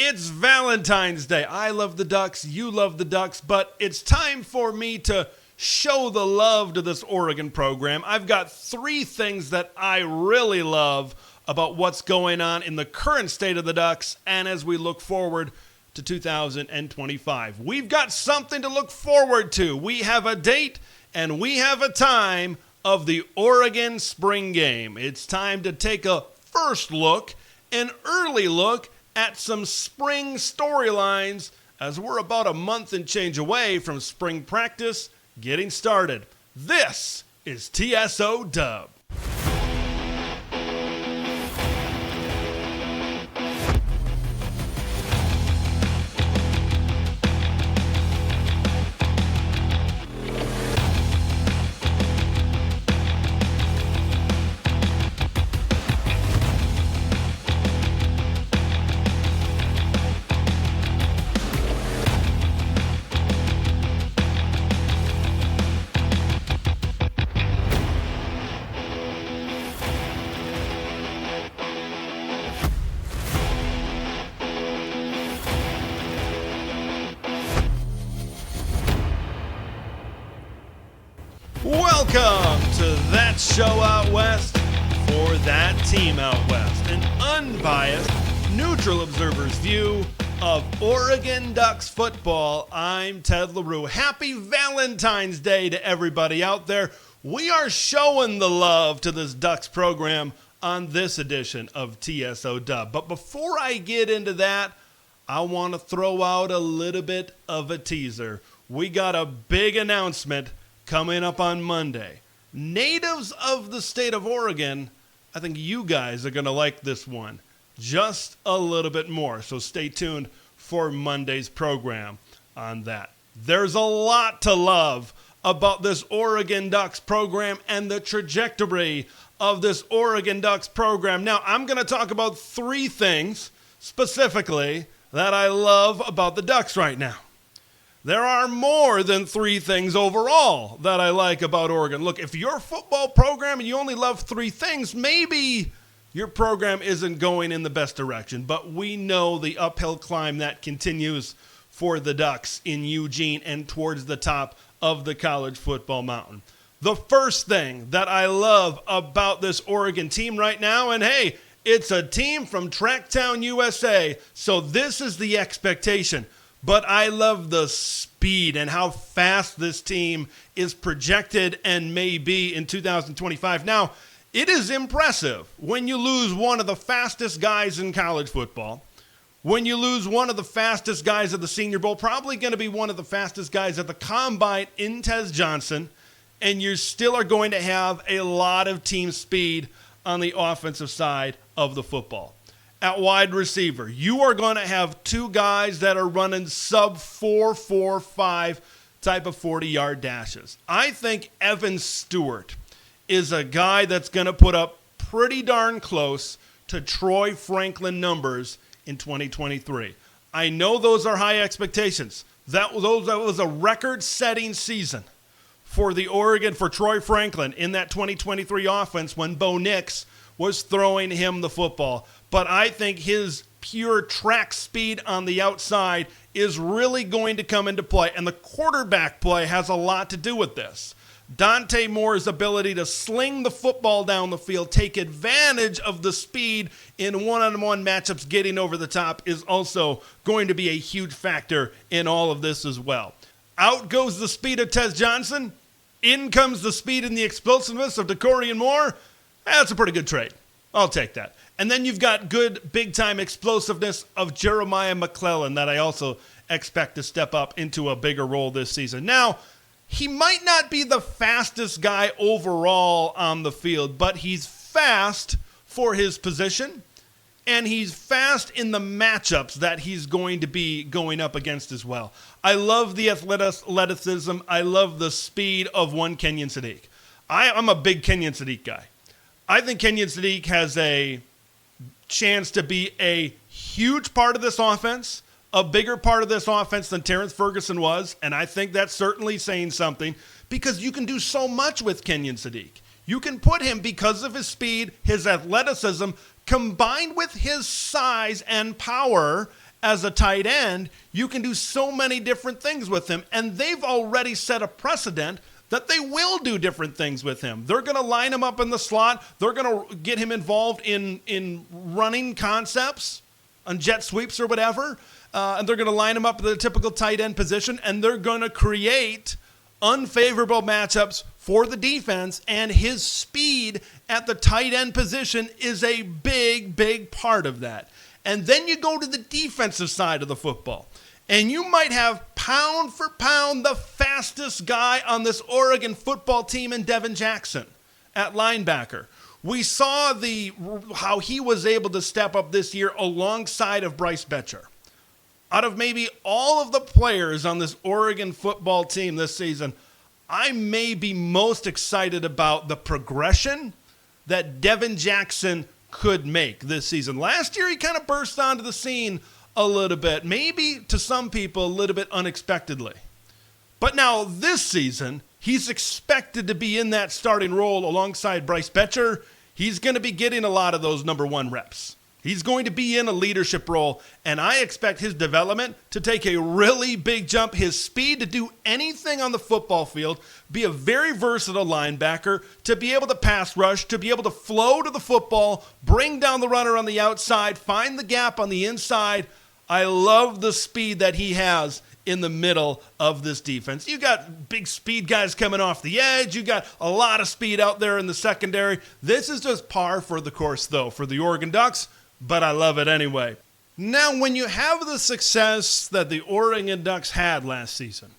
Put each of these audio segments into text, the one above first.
It's Valentine's Day. I love the Ducks, you love the Ducks, but it's time for me to show the love to this Oregon program. I've got three things that I really love about what's going on in the current state of the Ducks and as we look forward to 2025. We've got something to look forward to. We have a date and we have a time of the Oregon spring game. It's time to take a first look, an early look at some spring storylines as we're about a month and change away from spring practice getting started. This is TSO Dub. Welcome to That Show Out West for That Team Out West, an unbiased, neutral observer's view of Oregon Ducks football. I'm Ted LaRue. Happy Valentine's Day to everybody out there. We are showing the love to this Ducks program on this edition of TSO Dub. But before I get into that, I want to throw out a little bit of a teaser. We got a big announcement coming up on Monday. Natives of the state of Oregon, I think you guys are going to like this one just a little bit more. So stay tuned for Monday's program on that. There's a lot to love about this Oregon Ducks program and the trajectory of this Oregon Ducks program. Now, I'm going to talk about three things specifically that I love about the Ducks right now. There are more than three things overall that I like about Oregon. Look, if you're a football program and you only love three things, maybe your program isn't going in the best direction. But we know the uphill climb that continues for the Ducks in Eugene and towards the top of the college football mountain. The first thing that I love about this Oregon team right now, and hey, it's a team from Tracktown, USA, so this is the expectation. But I love the speed and how fast this team is projected and may be in 2025. Now, it is impressive when you lose one of the fastest guys in college football, when you lose one of the fastest guys at the Senior Bowl, probably going to be one of the fastest guys at the Combine in Tez Johnson, and you still are going to have a lot of team speed on the offensive side of the football. At wide receiver, you are going to have two guys that are running sub 4.45 type of 40-yard dashes. I think Evan Stewart is a guy that's going to put up pretty darn close to Troy Franklin numbers in 2023. I know those are high expectations. That was a record-setting season for Troy Franklin in that 2023 offense when Bo Nix was throwing him the football. But I think his pure track speed on the outside is really going to come into play. And the quarterback play has a lot to do with this. Dante Moore's ability to sling the football down the field, take advantage of the speed in one-on-one matchups, getting over the top is also going to be a huge factor in all of this as well. Out goes the speed of Tez Johnson. In comes the speed and the explosiveness of Dakorien Moore. That's a pretty good trade. I'll take that. And then you've got good big-time explosiveness of Jeremiah McClellan that I also expect to step up into a bigger role this season. Now, he might not be the fastest guy overall on the field, but he's fast for his position, and he's fast in the matchups that he's going to be going up against as well. I love the athleticism. I love the speed of one Kenyon Sadiq. I'm a big Kenyon Sadiq guy. I think Kenyon Sadiq has a chance to be a huge part of this offense, a bigger part of this offense than Terrence Ferguson was, and I think that's certainly saying something because you can do so much with Kenyon Sadiq. You can put him, because of his speed, his athleticism, combined with his size and power as a tight end, you can do so many different things with him. And they've already set a precedent that they will do different things with him. They're going to line him up in the slot. They're going to get him involved in running concepts on jet sweeps or whatever. And they're going to line him up in the typical tight end position. And they're going to create unfavorable matchups for the defense. And his speed at the tight end position is a big, big part of that. And then you go to the defensive side of the football. And you might have pound for pound the fastest guy on this Oregon football team in Devin Jackson at linebacker. We saw how he was able to step up this year alongside of Bryce Betcher. Out of maybe all of the players on this Oregon football team this season, I may be most excited about the progression that Devin Jackson could make this season. Last year, he kind of burst onto the scene a little bit, maybe to some people a little bit unexpectedly. But now this season, he's expected to be in that starting role alongside Bryce Betcher. He's going to be getting a lot of those number one reps. He's going to be in a leadership role, and I expect his development to take a really big jump, his speed to do anything on the football field, be a very versatile linebacker, to be able to pass rush, to be able to flow to the football, bring down the runner on the outside, find the gap on the inside. I love the speed that he has in the middle of this defense. You got big speed guys coming off the edge. You got a lot of speed out there in the secondary. This is just par for the course, though, for the Oregon Ducks. But I love it anyway. Now, when you have the success that the Oregon Ducks had last season,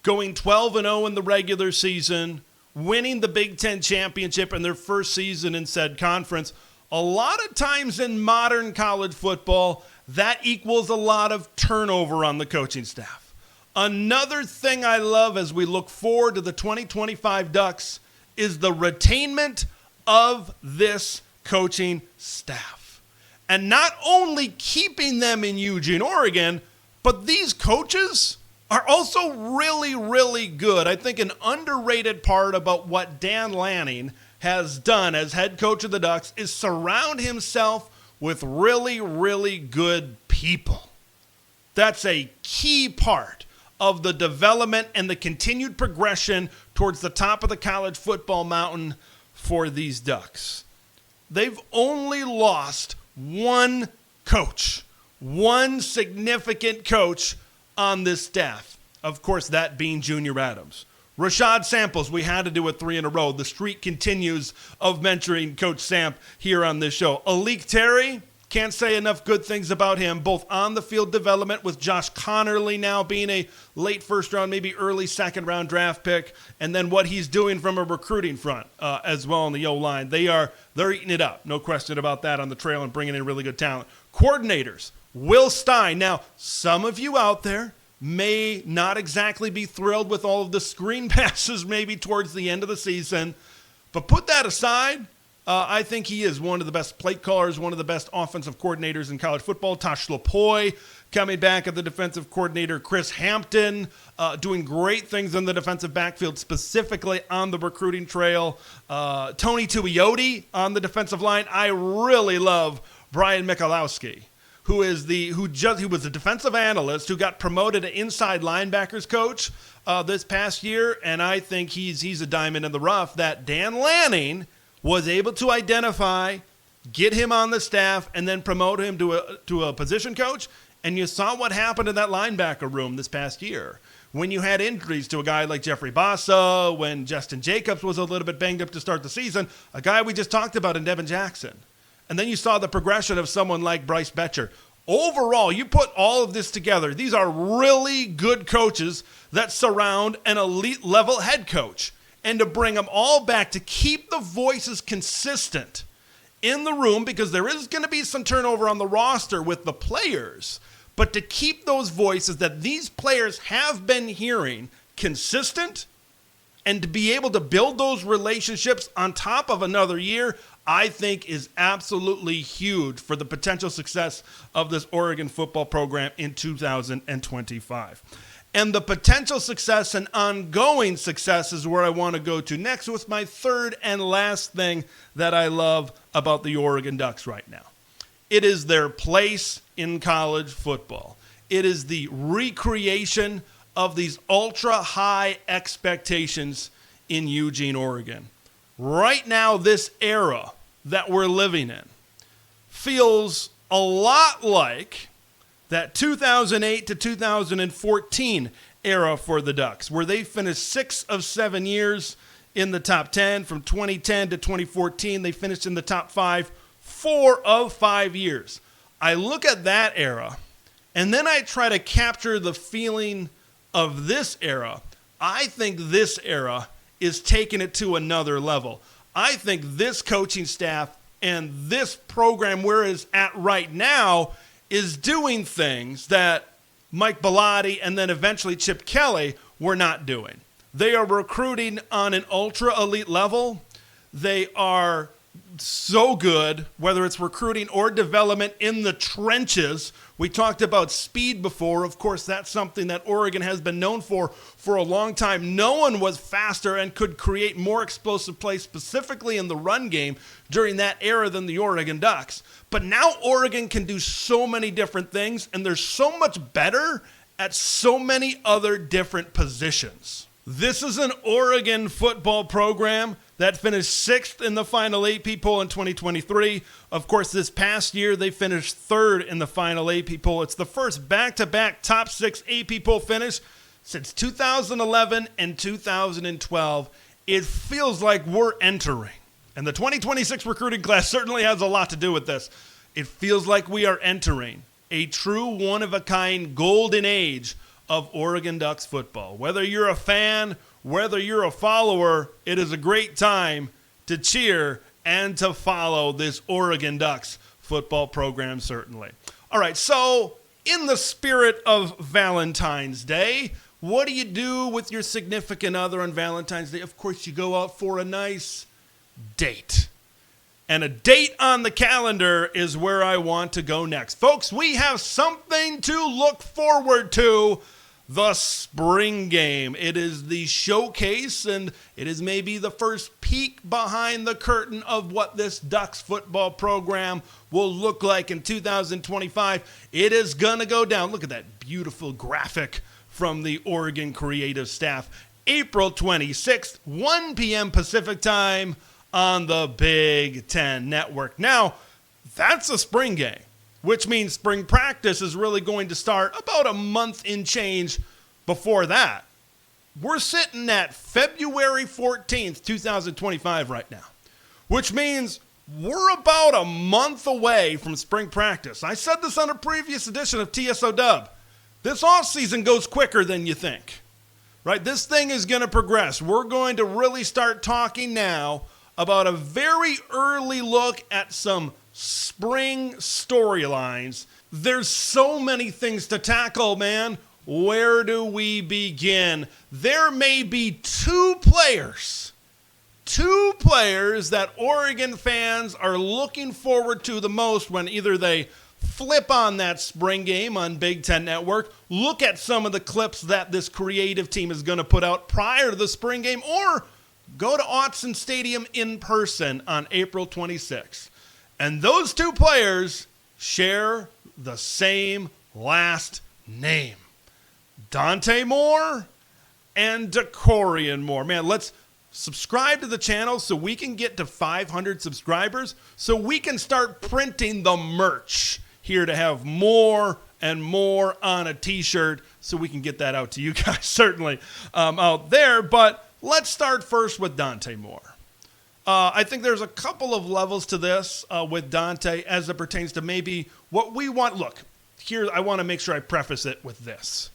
going 12-0 in the regular season, winning the Big Ten championship in their first season in said conference, a lot of times in modern college football, that equals a lot of turnover on the coaching staff. Another thing I love as we look forward to the 2025 Ducks is the retainment of this coaching staff. And not only keeping them in Eugene, Oregon, but these coaches are also really, really good. I think an underrated part about what Dan Lanning has done as head coach of the Ducks is surround himself with really, really good people. That's a key part of the development and the continued progression towards the top of the college football mountain for these Ducks. They've only lost one coach, one significant coach on this staff. Of course, that being Junior Adams. Rashad Samples, we had to do it 3 in a row. The streak continues of mentoring Coach Samp here on this show. Alik Terry, can't say enough good things about him, both on the field development with Josh Connerly now being a late first round, maybe early second round draft pick, and then what he's doing from a recruiting front as well on the O-line. They're eating it up. No question about that on the trail and bringing in really good talent. Coordinators, Will Stein. Now, some of you out there may not exactly be thrilled with all of the screen passes maybe towards the end of the season, but put that aside. I think he is one of the best play callers, one of the best offensive coordinators in college football. Tosh Lapoy coming back at the defensive coordinator. Chris Hampton doing great things in the defensive backfield, specifically on the recruiting trail. Tony Tuioti on the defensive line. I really love Brian Michalowski, who was a defensive analyst who got promoted to inside linebackers coach this past year, and I think he's a diamond in the rough that Dan Lanning was able to identify, get him on the staff, and then promote him to a position coach. And you saw what happened in that linebacker room this past year. When you had injuries to a guy like Jeffrey Bassa, when Justin Jacobs was a little bit banged up to start the season, a guy we just talked about in Devin Jackson. And then you saw the progression of someone like Bryce Betcher. Overall, you put all of this together, these are really good coaches that surround an elite level head coach. And to bring them all back, to keep the voices consistent in the room, because there is going to be some turnover on the roster with the players, but to keep those voices that these players have been hearing consistent and to be able to build those relationships on top of another year, I think is absolutely huge for the potential success of this Oregon football program in 2025. And the potential success and ongoing success is where I want to go to next with my third and last thing that I love about the Oregon Ducks right now. It is their place in college football. It is the recreation of these ultra-high expectations in Eugene, Oregon. Right now, this era that we're living in feels a lot like that 2008 to 2014 era for the Ducks, where they finished 6 of 7 years in the top 10. From 2010 to 2014, they finished in the top 5 4 of 5 years. I look at that era, and then I try to capture the feeling of this era. I think this era is taking it to another level. I think this coaching staff and this program where it's at right now is doing things that Mike Bellotti and then eventually Chip Kelly were not doing. They are recruiting on an ultra elite level. They are so good, whether it's recruiting or development in the trenches. We talked about speed before. Of course, that's something that Oregon has been known for a long time. No one was faster and could create more explosive plays, specifically in the run game, during that era than the Oregon Ducks. But now Oregon can do so many different things, and they're so much better at so many other different positions. This is an Oregon football program that finished 6th in the final AP poll in 2023. Of course, this past year, they finished 3rd in the final AP poll. It's the first back-to-back top 6 AP poll finish since 2011 and 2012. It feels like we're entering, and the 2026 recruiting class certainly has a lot to do with this. It feels like we are entering a true one-of-a-kind golden age of Oregon Ducks football. Whether you're a fan, whether you're a follower, it is a great time to cheer and to follow this Oregon Ducks football program, certainly. All right, so in the spirit of Valentine's Day, what do you do with your significant other on Valentine's Day? Of course, you go out for a nice date. And a date on the calendar is where I want to go next. Folks, we have something to look forward to. The spring game. It is the showcase, and it is maybe the first peek behind the curtain of what this Ducks football program will look like in 2025. It is going to go down. Look at that beautiful graphic from the Oregon creative staff. April 26th, 1 p.m. Pacific time on the Big Ten Network. Now, that's a spring game, which means spring practice is really going to start about a month in change before that. We're sitting at February 14th, 2025 right now, which means we're about a month away from spring practice. I said this on a previous edition of TSO Dub. This offseason goes quicker than you think, right? This thing is going to progress. We're going to really start talking now about a very early look at some spring storylines. There's so many things to tackle, man. Where do we begin? There may be two players that Oregon fans are looking forward to the most when either they flip on that spring game on Big Ten Network, look at some of the clips that this creative team is going to put out prior to the spring game, or go to Autzen Stadium in person on April 26th. And those two players share the same last name. Dante Moore and Dakorien Moore. Man, let's subscribe to the channel so we can get to 500 subscribers, so we can start printing the merch here to have more and more on a t-shirt, so we can get that out to you guys, certainly, out there. But let's start first with Dante Moore. I think there's a couple of levels to this with Dante as it pertains to maybe what we want. Look, here I want to make sure I preface it with this.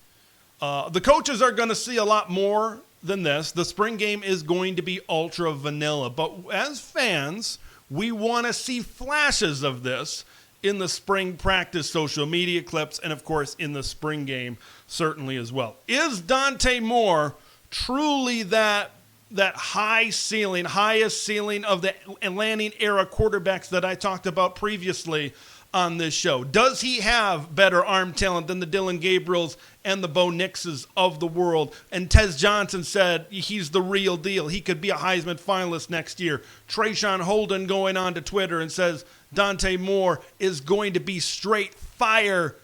The coaches are going to see a lot more than this. The spring game is going to be ultra vanilla. But as fans, we want to see flashes of this in the spring practice social media clips and, of course, in the spring game certainly as well. Is Dante Moore truly that highest ceiling of the Lanning era quarterbacks that I talked about previously on this show? Does he have better arm talent than the Dylan Gabriels and the Bo Nixes of the world? And Tez Johnson said he's the real deal. He could be a Heisman finalist next year. Trayshawn Holden going on to Twitter and says Dante Moore is going to be straight fire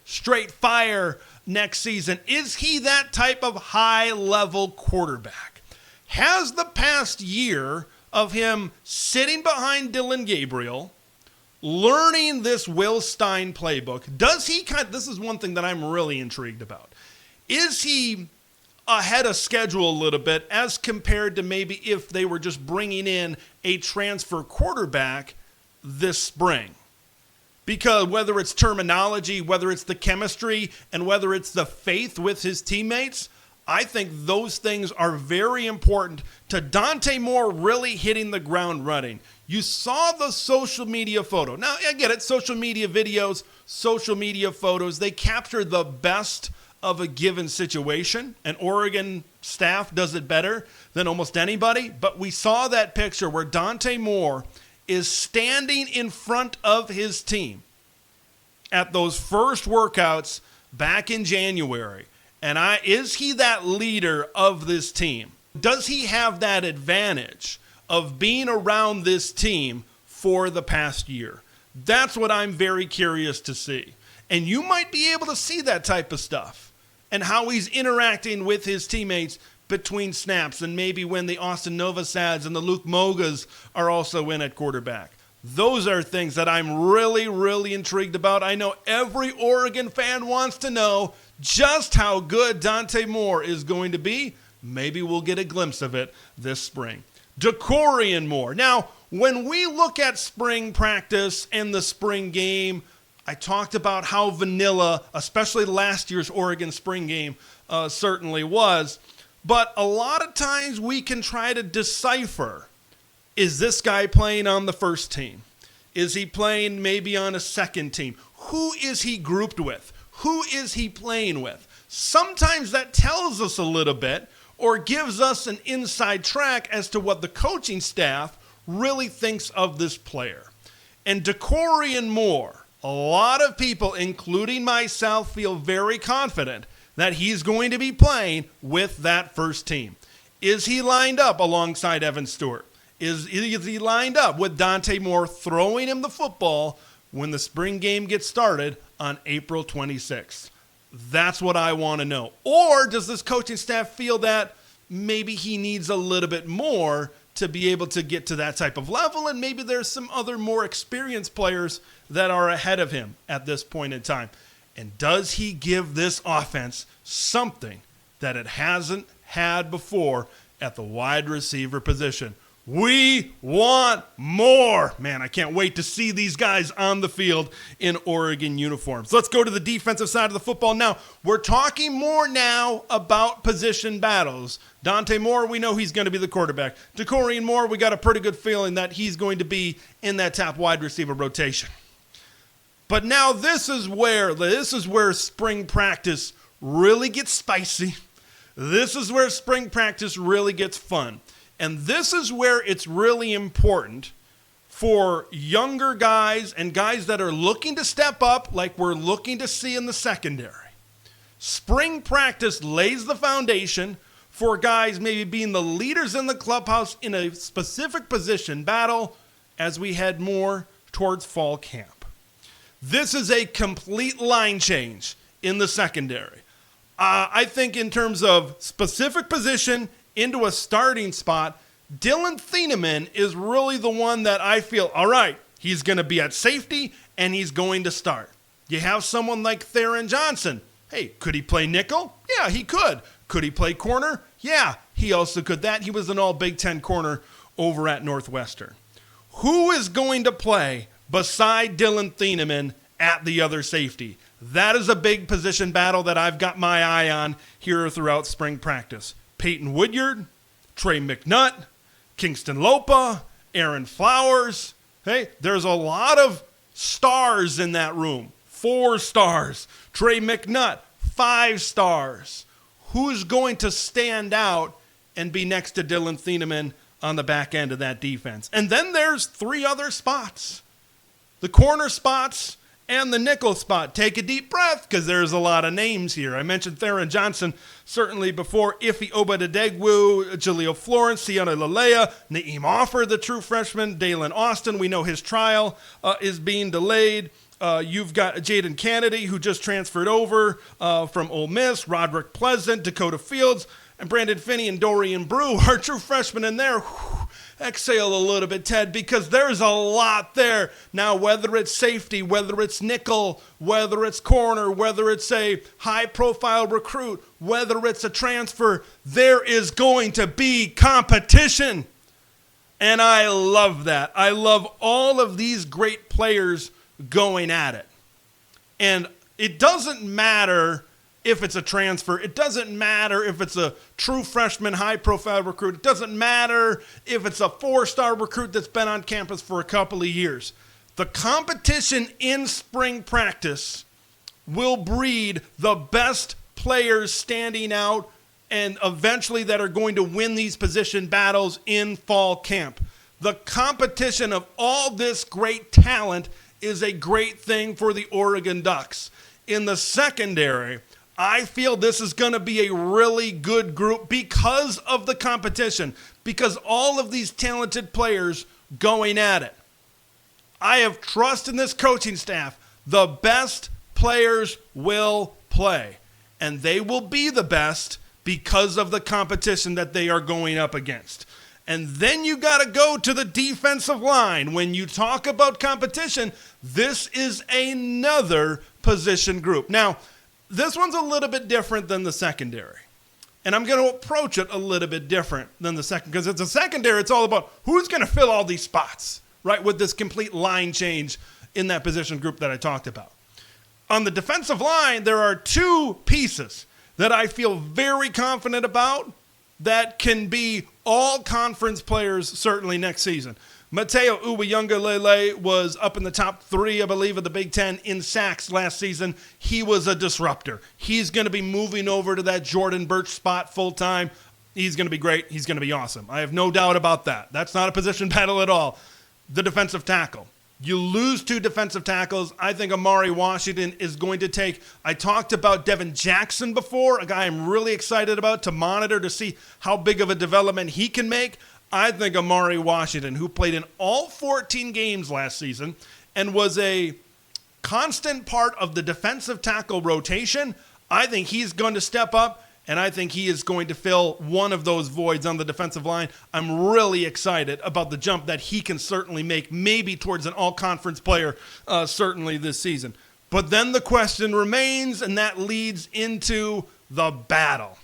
next season? Is he that type of high-level quarterback? Has the past year of him sitting behind Dylan Gabriel, learning this Will Stein playbook, this is one thing that I'm really intrigued about. Is he ahead of schedule a little bit as compared to maybe if they were just bringing in a transfer quarterback this spring? Because whether it's terminology, whether it's the chemistry, and whether it's the faith with his teammates, I think those things are very important to Dante Moore really hitting the ground running. You saw the social media photo. Now, I get it, social media videos, social media photos, they capture the best of a given situation, and Oregon staff does it better than almost anybody. But we saw that picture where Dante Moore is standing in front of his team at those first workouts back in January. And is he that leader of this team? Does he have that advantage of being around this team for the past year? That's what I'm very curious to see. And you might be able to see that type of stuff and how he's interacting with his teammates between snaps, and maybe when the Austin Novosads and the Luke Mogas are also in at quarterback. Those are things that I'm really, really intrigued about. I know every Oregon fan wants to know just how good Dante Moore is going to be. Maybe we'll get a glimpse of it this spring. Dakorien Moore. Now, when we look at spring practice and the spring game, I talked about how vanilla, especially last year's Oregon spring game, certainly was. But a lot of times we can try to decipher, is this guy playing on the first team? Is he playing maybe on a second team? Who is he grouped with? Who is he playing with? Sometimes that tells us a little bit or gives us an inside track as to what the coaching staff really thinks of this player. And Dakorien Moore, a lot of people, including myself, feel very confident that he's going to be playing with that first team. Is he lined up alongside Evan Stewart? Is he lined up with Dante Moore throwing him the football when the spring game gets started on April 26th? That's what I want to know. Or does this coaching staff feel that maybe he needs a little bit more to be able to get to that type of level, and maybe there's some other more experienced players that are ahead of him at this point in time? And does he give this offense something that it hasn't had before at the wide receiver position? We want more. Man, I can't wait to see these guys on the field in Oregon uniforms. Let's go to the defensive side of the football now. We're talking more now about position battles. Dante Moore, we know he's going to be the quarterback. Dakorien Moore, we got a pretty good feeling that he's going to be in that top wide receiver rotation. But now this is where spring practice really gets spicy. This is where spring practice really gets fun. And this is where it's really important for younger guys and guys that are looking to step up like we're looking to see in the secondary. Spring practice lays the foundation for guys maybe being the leaders in the clubhouse in a specific position battle as we head more towards fall camp. This is a complete line change in the secondary. I think in terms of specific position into a starting spot, Dylan Thieneman is really the one that I feel, all right, he's going to be at safety and he's going to start. You have someone like Theron Johnson. Hey, could he play nickel? Yeah, he could. Could he play corner? Yeah, he also could that. He was an all Big Ten corner over at Northwestern. Who is going to play beside Dylan Thieneman at the other safety? That is a big position battle that I've got my eye on here throughout spring practice. Peyton Woodyard, Trey McNutt, Kingston Lopa, Aaron Flowers. Hey, there's a lot of stars in that room. 4 stars. Trey McNutt, 5 stars. Who's going to stand out and be next to Dylan Thieneman on the back end of that defense? And then there's 3 other spots. The corner spots And the nickel spot, take a deep breath because there's a lot of names here. I mentioned Theron Johnson certainly before. Ife Obadedegwu, Jaleel Florence, Sienna Lalea, Naeem Offer, the true freshman, Dalen Austin. We know his trial is being delayed. You've got Jaden Kennedy, who just transferred over from Ole Miss, Roderick Pleasant, Dakota Fields, and Brandon Finney and Dorian Brew, our true freshmen in there. Whew, exhale a little bit, Ted, because there's a lot there. Now, whether it's safety, whether it's nickel, whether it's corner, whether it's a high-profile recruit, whether it's a transfer, there is going to be competition. And I love that. I love all of these great players going at it. And it doesn't matter if it's a transfer. It doesn't matter if it's a true freshman high-profile recruit. It doesn't matter if it's a four-star recruit that's been on campus for a couple of years. The competition in spring practice will breed the best players standing out and eventually that are going to win these position battles in fall camp. The competition of all this great talent is a great thing for the Oregon Ducks. In the secondary, I feel this is going to be a really good group because of the competition, because all of these talented players going at it. I have trust in this coaching staff. The best players will play, and they will be the best because of the competition that they are going up against. And then you got to go to the defensive line. When you talk about competition, this is another position group. Now, this one's a little bit different than the secondary. And I'm going to approach it a little bit different than the second, because it's a secondary, it's all about who's going to fill all these spots, right, with this complete line change in that position group that I talked about. On the defensive line, there are two pieces that I feel very confident about that can be all conference players certainly next season. Mateo Uwayunga-Lele was up in the top 3, I believe, of the Big Ten in sacks last season. He was a disruptor. He's going to be moving over to that Jordan Birch spot full-time. He's going to be great. He's going to be awesome. I have no doubt about that. That's not a position battle at all. The defensive tackle. You lose 2 defensive tackles. I think Amari Washington is going to take. I talked about Devin Jackson before, a guy I'm really excited about to monitor to see how big of a development he can make. I think Amari Washington, who played in all 14 games last season and was a constant part of the defensive tackle rotation, I think he's going to step up. And I think he is going to fill one of those voids on the defensive line. I'm really excited about the jump that he can certainly make, maybe towards an all-conference player, certainly this season. But then the question remains, and that leads into the battle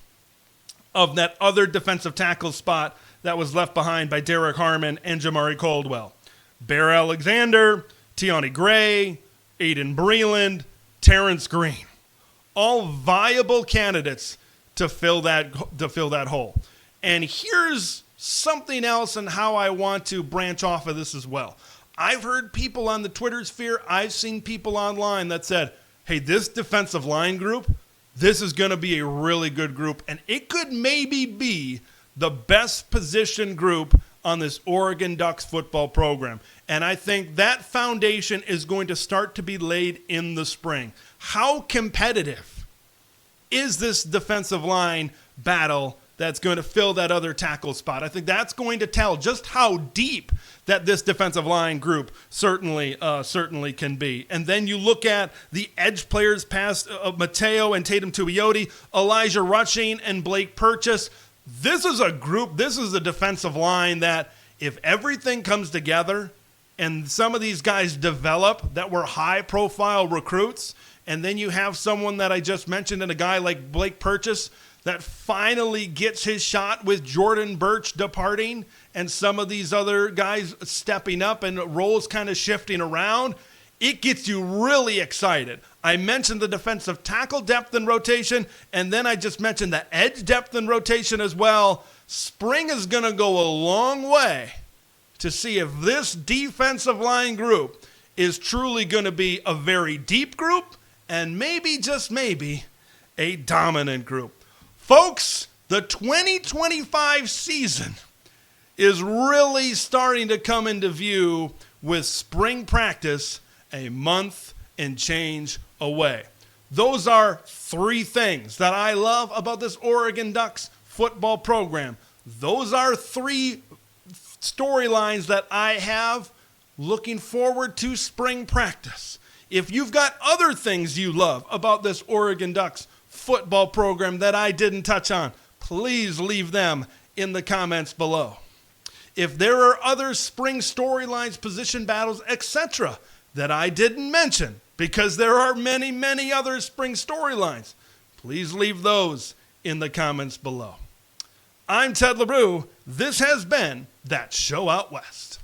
of that other defensive tackle spot that was left behind by Derek Harmon and Jamari Caldwell. Bear Alexander, Tiani Gray, Aiden Breland, Terrence Green. All viable candidates to fill that hole. And here's something else and how I want to branch off of this as well. I've heard people on the Twitter sphere, I've seen people online that said, hey, this defensive line group, this is going to be a really good group, and it could maybe be the best position group on this Oregon Ducks football program. And I think that foundation is going to start to be laid in the spring. How competitive is this defensive line battle that's going to fill that other tackle spot? I think that's going to tell just how deep that this defensive line group certainly can be. And then you look at the edge players past Mateo and Tatum Tuioti, Elijah Rushing and Blake Purchase. This is a group, this is a defensive line that if everything comes together and some of these guys develop that were high-profile recruits, and then you have someone that I just mentioned and a guy like Blake Purchase that finally gets his shot with Jordan Birch departing and some of these other guys stepping up and roles kind of shifting around, it gets you really excited. I mentioned the defensive tackle depth and rotation, and then I just mentioned the edge depth and rotation as well. Spring is going to go a long way to see if this defensive line group is truly going to be a very deep group and maybe, just maybe, a dominant group. Folks, the 2025 season is really starting to come into view with spring practice a month and change away. Those are 3 things that I love about this Oregon Ducks football program. Those are 3 storylines that I have looking forward to spring practice. If you've got other things you love about this Oregon Ducks football program that I didn't touch on, please leave them in the comments below. If there are other spring storylines, position battles, etc. that I didn't mention, because there are many, many other spring storylines, please leave those in the comments below. I'm Ted LaRue. This has been That Show Out West.